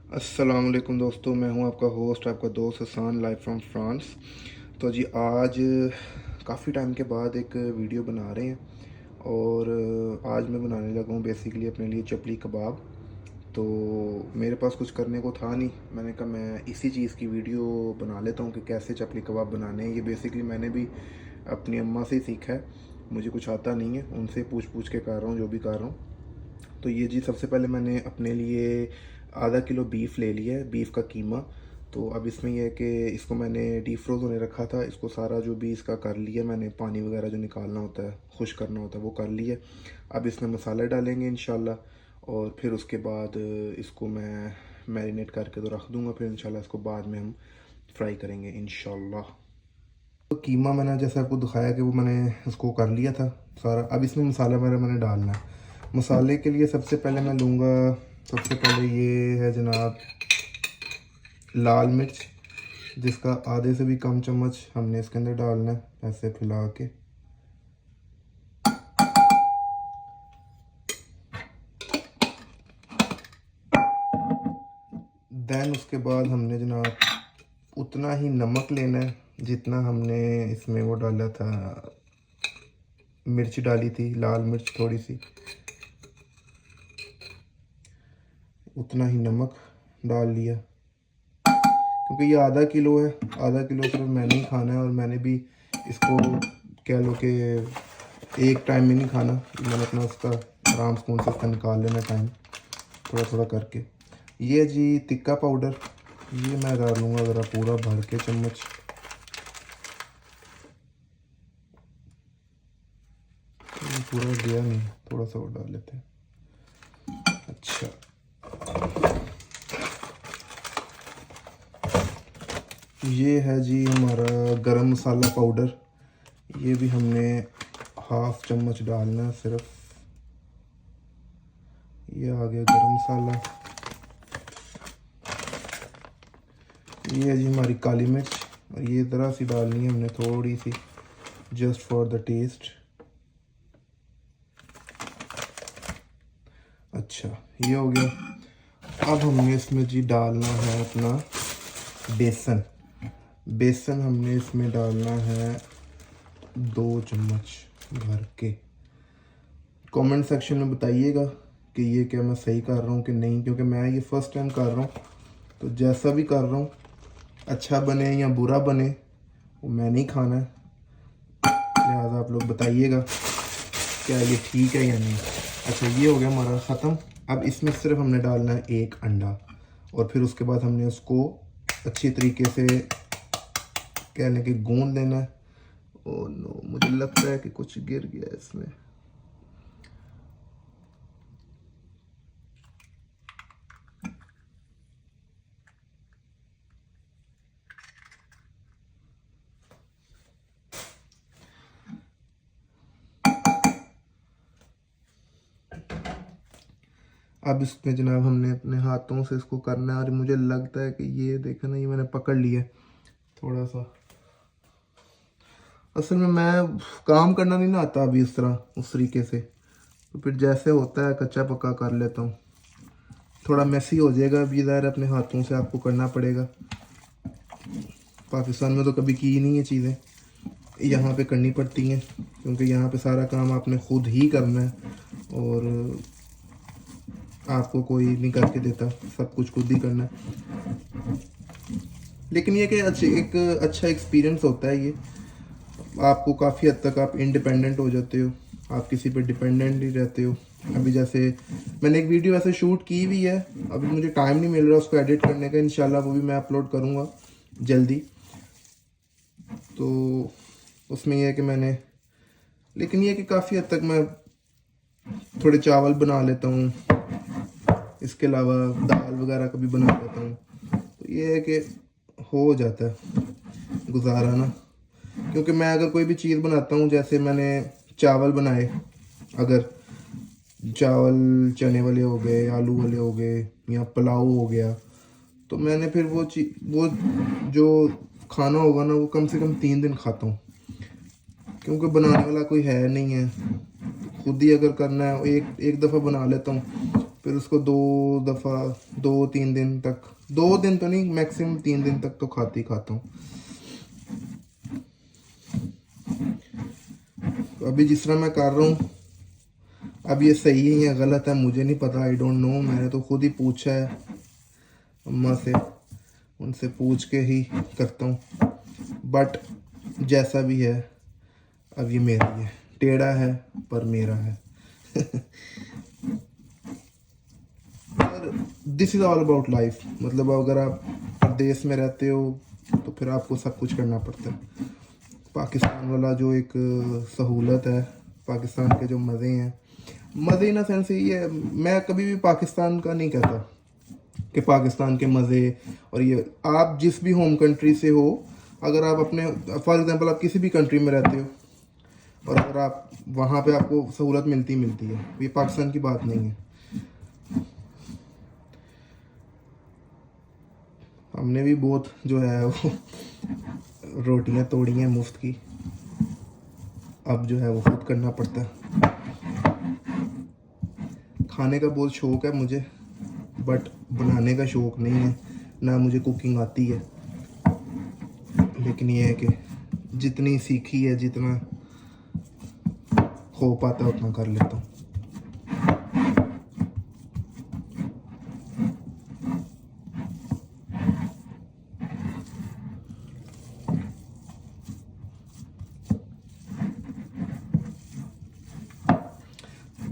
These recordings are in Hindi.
अस्सलाम वालेकुम दोस्तों, मैं हूं आपका होस्ट, आपका दोस्त हसन, लाइव फ्रॉम फ्रांस। तो जी आज काफ़ी टाइम के बाद एक वीडियो बना रहे हैं और आज मैं बनाने लगा हूं बेसिकली अपने लिए चपली कबाब। तो मेरे पास कुछ करने को था नहीं, मैंने कहा मैं इसी चीज़ की वीडियो बना लेता हूं कि कैसे चपली कबाब बनाने हैं। ये बेसिकली मैंने भी अपनी अम्मा से ही सीखा है, मुझे कुछ आता नहीं है, उनसे पूछ पूछ के कर रहा हूँ जो भी कर रहा हूँ। तो ये जी सबसे पहले मैंने अपने लिए आधा किलो बीफ ले लिया है, बीफ का कीमा। तो अब इसमें यह है कि इसको मैंने डीप फ्रोज़ होने रखा था, इसको सारा जो भी इसका कर लिया मैंने, पानी वगैरह जो निकालना होता है, खुश करना होता है, वो कर लिया। अब इसमें मसाला डालेंगे इंशाल्लाह और फिर उसके बाद इसको मैं मैरिनेट करके तो रख दूँगा, फिर इंशाल्लाह इसको बाद में हम फ्राई करेंगे इंशाल्लाह। तो कीमा मैंने जैसे आपको दिखाया कि वो मैंने उसको कर लिया था सारा। अब इसमें मसाला मैंने डालना है। मसाले के लिए सबसे पहले मैं लूँगा, सबसे पहले ये है जनाब लाल मिर्च, जिसका आधे से भी कम चम्मच हमने इसके अंदर डालना है ऐसे फैला के। देन उसके बाद हमने जनाब उतना ही नमक लेना है जितना हमने इसमें वो डाला था, मिर्च डाली थी, लाल मिर्च थोड़ी सी, उतना ही नमक डाल लिया। क्योंकि ये आधा किलो है, आधा किलो सिर्फ मैंने ही खाना है और मैंने भी इसको कह लो कि एक टाइम में नहीं खाना, मैंने अपना उसका आराम सुकून से उसका निकाल लेना टाइम, थोड़ा थोड़ा करके। ये जी टिक्का पाउडर, ये मैं डाल लूँगा ज़रा पूरा भर के चम्मच। पूरा दिया नहीं, थोड़ा सा और डाल लेते हैं। अच्छा, ये है जी हमारा गरम मसाला पाउडर, ये भी हमने हाफ चम्मच डालना है सिर्फ। ये आ गया गरम मसाला। ये है जी हमारी काली मिर्च, और ये ज़रा सी डालनी है हमने, थोड़ी सी, जस्ट फॉर द टेस्ट। अच्छा, ये हो गया। अब हमने इसमें जी डालना है अपना बेसन। बेसन हमने इसमें डालना है 2 चम्मच भर के। कमेंट सेक्शन में बताइएगा कि ये क्या मैं सही कर रहा हूँ कि नहीं, क्योंकि मैं ये फ़र्स्ट टाइम कर रहा हूँ। तो जैसा भी कर रहा हूँ, अच्छा बने या बुरा बने, वो मैं नहीं खाना है, लिहाजा आप लोग बताइएगा क्या ये ठीक है या नहीं। अच्छा, ये हो गया हमारा ख़त्म। अब इसमें सिर्फ हमने डालना है एक अंडा, और फिर उसके बाद हमने उसको अच्छी तरीके से कह लें कि गूंद लेना है। ओह नो, मुझे लगता है कि कुछ गिर गया इसमें। अब इसमें जनाब हमने अपने हाथों से इसको करना है, और मुझे लगता है कि ये देखा ना, ये मैंने पकड़ लिया थोड़ा सा। असल में मैं काम करना नहीं ना आता अभी इस तरह उस तरीके से, तो फिर जैसे होता है कच्चा पक्का कर लेता हूँ। थोड़ा मैसी हो जाएगा, अभी ज़ाहिर अपने हाथों से आपको करना पड़ेगा। पाकिस्तान में तो कभी की ही नहीं ये चीज़ें, यहाँ पे करनी पड़ती हैं, क्योंकि यहाँ पे सारा काम आपने खुद ही करना है और आपको कोई नहीं करके देता, सब कुछ खुद ही करना है। लेकिन ये कि एक अच्छा एक्सपीरियंस होता है ये, आपको काफ़ी हद तक आप इंडिपेंडेंट हो जाते हो, आप किसी पे डिपेंडेंट नहीं रहते हो। अभी जैसे मैंने एक वीडियो ऐसे शूट की हुई है, अभी मुझे टाइम नहीं मिल रहा उसको एडिट करने का, इंशाल्लाह वो भी मैं अपलोड करूँगा जल्दी। तो उसमें यह है कि मैंने, लेकिन ये कि काफ़ी हद तक मैं थोड़े चावल बना लेता हूँ, इसके अलावा दाल वगैरह कभी बना लेता हूँ। तो ये है कि हो जाता है गुजारा ना। क्योंकि मैं अगर कोई भी चीज़ बनाता हूँ, जैसे मैंने चावल बनाए, अगर चावल चने वाले हो गए, आलू वाले हो गए, या पुलाव हो गया, तो मैंने फिर वो जो खाना होगा ना, वो कम से कम 3 दिन खाता हूँ, क्योंकि बनाने वाला कोई है नहीं है। खुद ही अगर करना है, एक एक दफ़ा बना लेता हूँ, फिर उसको 2 दफ़ा 2-3 दिन तक, 2 दिन तो नहीं, मैक्सिमम 3 दिन तक तो खाता हूँ। तो अभी जिस तरह मैं कर रहा हूँ, अब ये सही है या गलत है मुझे नहीं पता, आई डोंट नो। मैंने तो खुद ही पूछा है अम्मा से, उनसे पूछ के ही करता हूँ। बट जैसा भी है, अब ये मेरा ही है, टेढ़ा है पर मेरा है। This is all about life. मतलब अगर आप प्रदेश में रहते हो तो फिर आपको सब कुछ करना पड़ता है। पाकिस्तान वाला जो एक सहूलत है, पाकिस्तान के जो मज़े हैं, मज़े इन सेंस ये है, मैं कभी भी पाकिस्तान का नहीं कहता कि पाकिस्तान के मज़े और ये, आप जिस भी होम कंट्री से हो, अगर आप अपने, फॉर एग्जांपल आप किसी भी कंट्री में रहते हो और अगर आप वहाँ पे आपको सहूलत मिलती है, ये पाकिस्तान की बात नहीं है। हमने भी बहुत जो है वो रोटियां तोड़ी हैं मुफ्त की, अब जो है वो खुद करना पड़ता है। खाने का बहुत शौक़ है मुझे, बट बनाने का शौक़ नहीं है, ना मुझे कुकिंग आती है। लेकिन ये है कि जितनी सीखी है, जितना हो पाता है उतना कर लेता हूँ।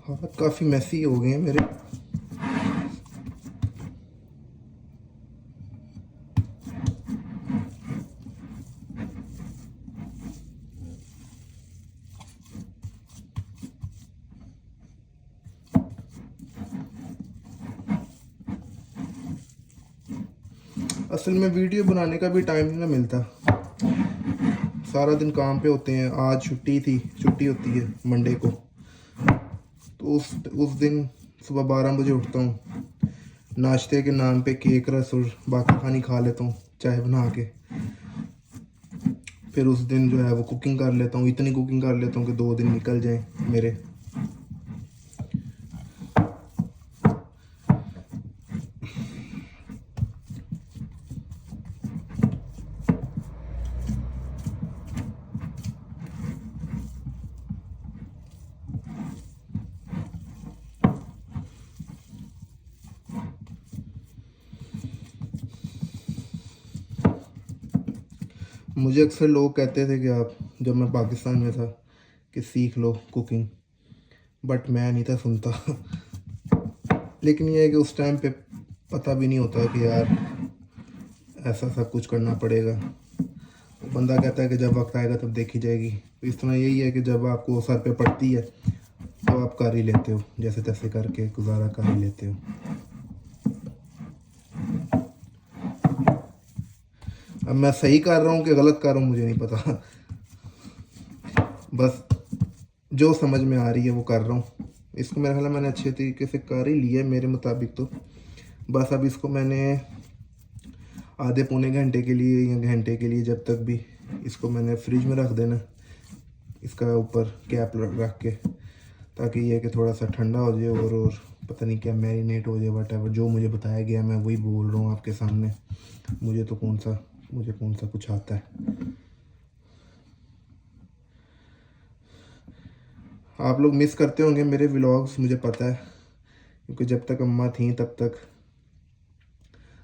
हाथ काफ़ी मैसी हो गए हैं मेरे। असल में वीडियो बनाने का भी टाइम नहीं ना मिलता, सारा दिन काम पे होते हैं। आज छुट्टी होती है मंडे को, तो उस दिन सुबह 12 बजे उठता हूँ, नाश्ते के नाम पे केक रस और बाकी खानी खा लेता हूँ चाय बना के। फिर उस दिन जो है वो कुकिंग कर लेता हूँ, इतनी कुकिंग कर लेता हूँ कि 2 दिन निकल जाएं मेरे। मुझे अक्सर लोग कहते थे कि आप, जब मैं पाकिस्तान में था, कि सीख लो कुकिंग, बट मैं नहीं था सुनता। लेकिन ये है कि उस टाइम पे पता भी नहीं होता कि यार ऐसा सब कुछ करना पड़ेगा। तो बंदा कहता है कि जब वक्त आएगा तब देखी जाएगी। तो इस तरह यही है कि जब आपको सर पे पड़ती है तो आप कर ही लेते हो, जैसे तैसे करके गुजारा कर ही लेते हो। अब मैं सही कर रहा हूँ कि गलत कर रहा हूँ मुझे नहीं पता, बस जो समझ में आ रही है वो कर रहा हूँ। इसको मेरा ख्याल है मैंने अच्छे तरीके से कर ही लिया है मेरे मुताबिक तो। बस अब इसको मैंने आधे पौने घंटे के लिए या घंटे के लिए, जब तक भी इसको मैंने फ्रिज में रख देना, इसका ऊपर कैप रख के, ताकि ये कि थोड़ा सा ठंडा हो जाए और पता नहीं क्या मैरिनेट हो जाए, वट जो मुझे बताया गया मैं वही बोल रहा हूँ आपके सामने। मुझे कौन सा कुछ आता है। आप लोग मिस करते होंगे मेरे व्लॉग्स, मुझे पता है, क्योंकि जब तक अम्मा थी तब तक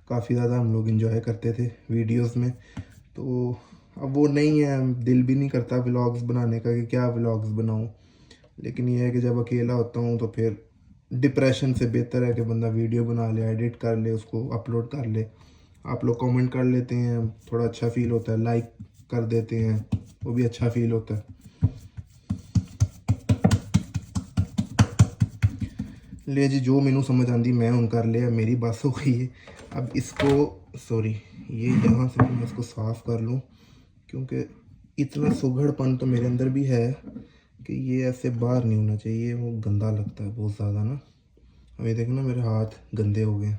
काफ़ी ज़्यादा हम लोग इंजॉय करते थे वीडियोस में। तो अब वो नहीं है, दिल भी नहीं करता व्लॉग्स बनाने का कि क्या व्लॉग्स बनाऊं। लेकिन ये है कि जब अकेला होता हूं तो फिर डिप्रेशन से बेहतर है कि बंदा वीडियो बना ले, एडिट कर ले, उसको अपलोड कर ले। आप लोग कमेंट कर लेते हैं, थोड़ा अच्छा फील होता है, लाइक कर देते हैं, वो भी अच्छा फील होता है। ले जी, जो मैनू समझ आती मैं हूँ कर लिया, मेरी बस हो गई है। अब इसको, सॉरी, ये यहाँ से मैं इसको साफ़ कर लूँ, क्योंकि इतना सुघड़पन तो मेरे अंदर भी है कि ये ऐसे बाहर नहीं होना चाहिए, वो गंदा लगता है बहुत ज़्यादा ना। अब ये देखो ना, मेरे हाथ गंदे हो गए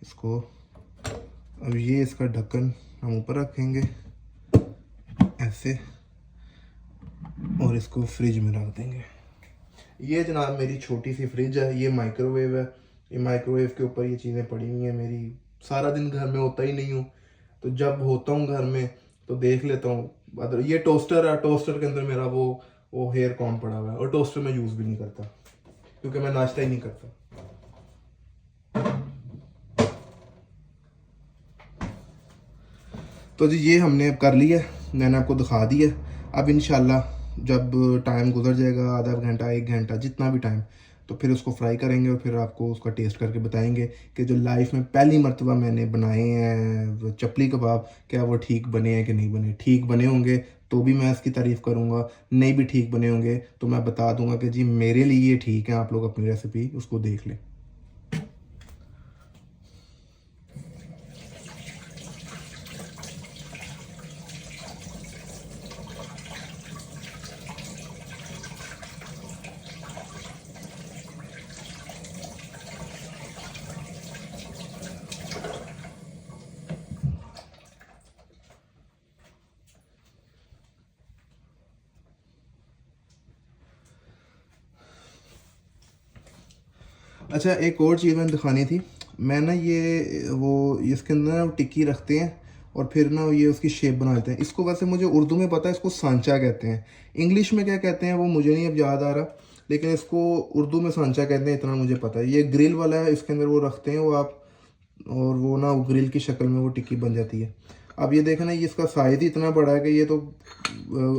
इसको। अब ये इसका ढक्कन हम ऊपर रखेंगे ऐसे, और इसको फ्रिज में रख देंगे। ये जनाब मेरी छोटी सी फ्रिज है, ये माइक्रोवेव है, ये माइक्रोवेव के ऊपर ये चीज़ें पड़ी हुई हैं मेरी। सारा दिन घर में होता ही नहीं हूँ, तो जब होता हूँ घर में तो देख लेता हूँ। अदर ये टोस्टर है, टोस्टर के अंदर मेरा वो हेयर कॉम पड़ा हुआ है, और टोस्टर मैं यूज़ भी नहीं करता क्योंकि मैं नाश्ता ही नहीं करता। तो जी ये हमने अब कर लिया, मैंने आपको दिखा दिया। अब इंशाल्लाह जब टाइम गुजर जाएगा, आधा घंटा 1 घंटा जितना भी टाइम, तो फिर उसको फ्राई करेंगे और फिर आपको उसका टेस्ट करके बताएंगे कि जो लाइफ में पहली मर्तबा मैंने बनाए हैं वो चपली कबाब, क्या वो ठीक बने हैं कि नहीं बने। ठीक बने होंगे तो भी मैं इसकी तारीफ़ करूँगा, नहीं भी ठीक बने होंगे तो मैं बता दूँगा कि जी मेरे लिए ये ठीक है, आप लोग अपनी रेसिपी उसको देख लें। अच्छा, एक और चीज़ मैंने दिखानी थी। मैं ना ये वो इसके अंदर ना टिक्की रखते हैं और फिर ना ये उसकी शेप बना देते हैं। इसको वैसे मुझे उर्दू में पता है, इसको सांचा कहते हैं। इंग्लिश में क्या कहते हैं वो मुझे नहीं अब याद आ रहा, लेकिन इसको उर्दू में सांचा कहते हैं, इतना मुझे पता है। ये ग्रिल वाला है, इसके अंदर वो रखते हैं वो आप, और वो ना वो ग्रिल की शक्ल में वो टिक्की बन जाती है। अब ये देखना, ये इसका साइज़ ही इतना बड़ा है कि ये तो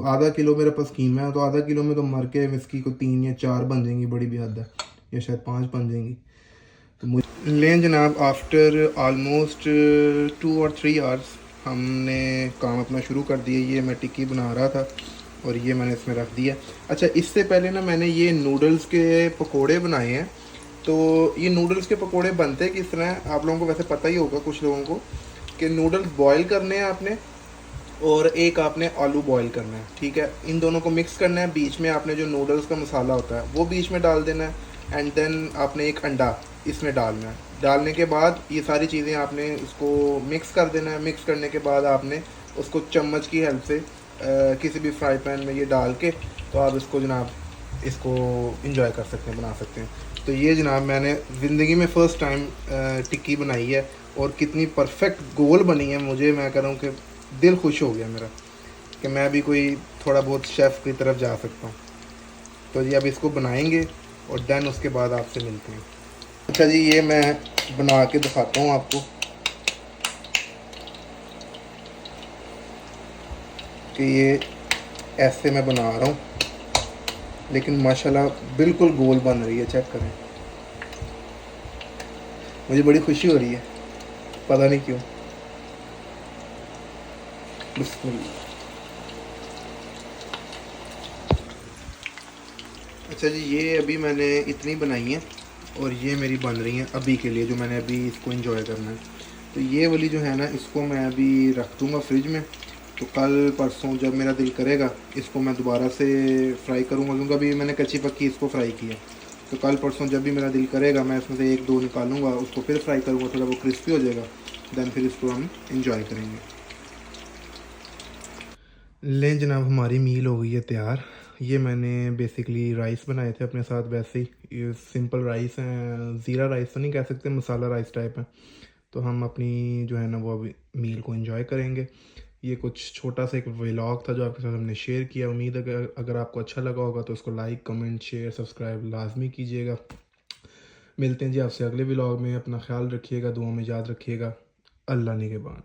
आधा किलो मेरे पास कीमा है, तो आधा किलो में तो मर के इसकी को 3 या 4 बन जाएंगी, बड़ी भी हद है, या शायद 5 बन जाएंगी। तो मुझे लें जनाब, आफ्टर आलमोस्ट 2 और 3 आवर्स हमने काम अपना शुरू कर दिया। ये मैं टिक्की बना रहा था और ये मैंने इसमें रख दिया। अच्छा, इससे पहले ना मैंने ये नूडल्स के पकोड़े बनाए हैं। तो ये नूडल्स के पकोड़े बनते किस तरह हैं आप लोगों को वैसे पता ही होगा कुछ लोगों को, कि नूडल्स बॉईल करने हैं आपने, और एक आपने आलू बॉईल करना है, ठीक है। इन दोनों को मिक्स करना है, बीच में आपने जो नूडल्स का मसाला होता है वो बीच में डाल देना है, एंड देन आपने एक अंडा इसमें डालना है। डालने के बाद ये सारी चीज़ें आपने उसको मिक्स कर देना है। मिक्स करने के बाद आपने उसको चम्मच की हेल्प से किसी भी फ्राई पैन में ये डाल के, तो आप इसको जनाब इसको इंजॉय कर सकते हैं, बना सकते हैं। तो ये जनाब मैंने ज़िंदगी में फ़र्स्ट टाइम टिक्की बनाई है, और कितनी परफेक्ट गोल बनी है, मुझे मैं कह रहा हूँ कि दिल खुश हो गया मेरा कि मैं भी कोई थोड़ा बहुत शेफ़ की तरफ जा सकता हूँ। तो जी अब इसको बनाएंगे और देन उसके बाद आपसे मिलते हैं। अच्छा जी, ये मैं बना के दिखाता हूँ आपको कि ये ऐसे मैं बना रहा हूँ, लेकिन माशाल्लाह बिल्कुल गोल बन रही है। चेक करें, मुझे बड़ी खुशी हो रही है, पता नहीं क्यों। बिस्मिल्लाह। अच्छा जी, ये अभी मैंने इतनी बनाई हैं और ये मेरी बन रही हैं अभी के लिए, जो मैंने अभी इसको एंजॉय करना है। तो ये वाली जो है ना, इसको मैं अभी रख दूँगा फ्रिज में। तो कल परसों जब मेरा दिल करेगा इसको मैं दोबारा से फ्राई करूँगा, क्योंकि अभी मैंने कच्ची पक्की इसको फ्राई किया। तो कल परसों जब भी मेरा दिल करेगा मैं इसमें से 1-2 निकालूँगा, उसको फिर फ्राई करूँगा, थोड़ा वो क्रिस्पी हो जाएगा, दैन फिर इसको हम इंजॉय करेंगे। लें जनाब, हमारी मील हो गई है तैयार। ये मैंने बेसिकली राइस बनाए थे अपने साथ, वैसे ही ये सिंपल राइस हैं, ज़ीरा राइस तो नहीं कह सकते, मसाला राइस टाइप है। तो हम अपनी जो है ना वो अभी मील को एंजॉय करेंगे। ये कुछ छोटा सा एक व्लॉग था जो आपके साथ हमने शेयर किया। उम्मीद है कि अगर आपको अच्छा लगा होगा तो उसको लाइक, कमेंट, शेयर, सब्सक्राइब लाजमी कीजिएगा। मिलते हैं जी आपसे अगले व्लॉग में। अपना ख्याल रखिएगा, दुआ में याद रखिएगा। अल्लाह निगहबान।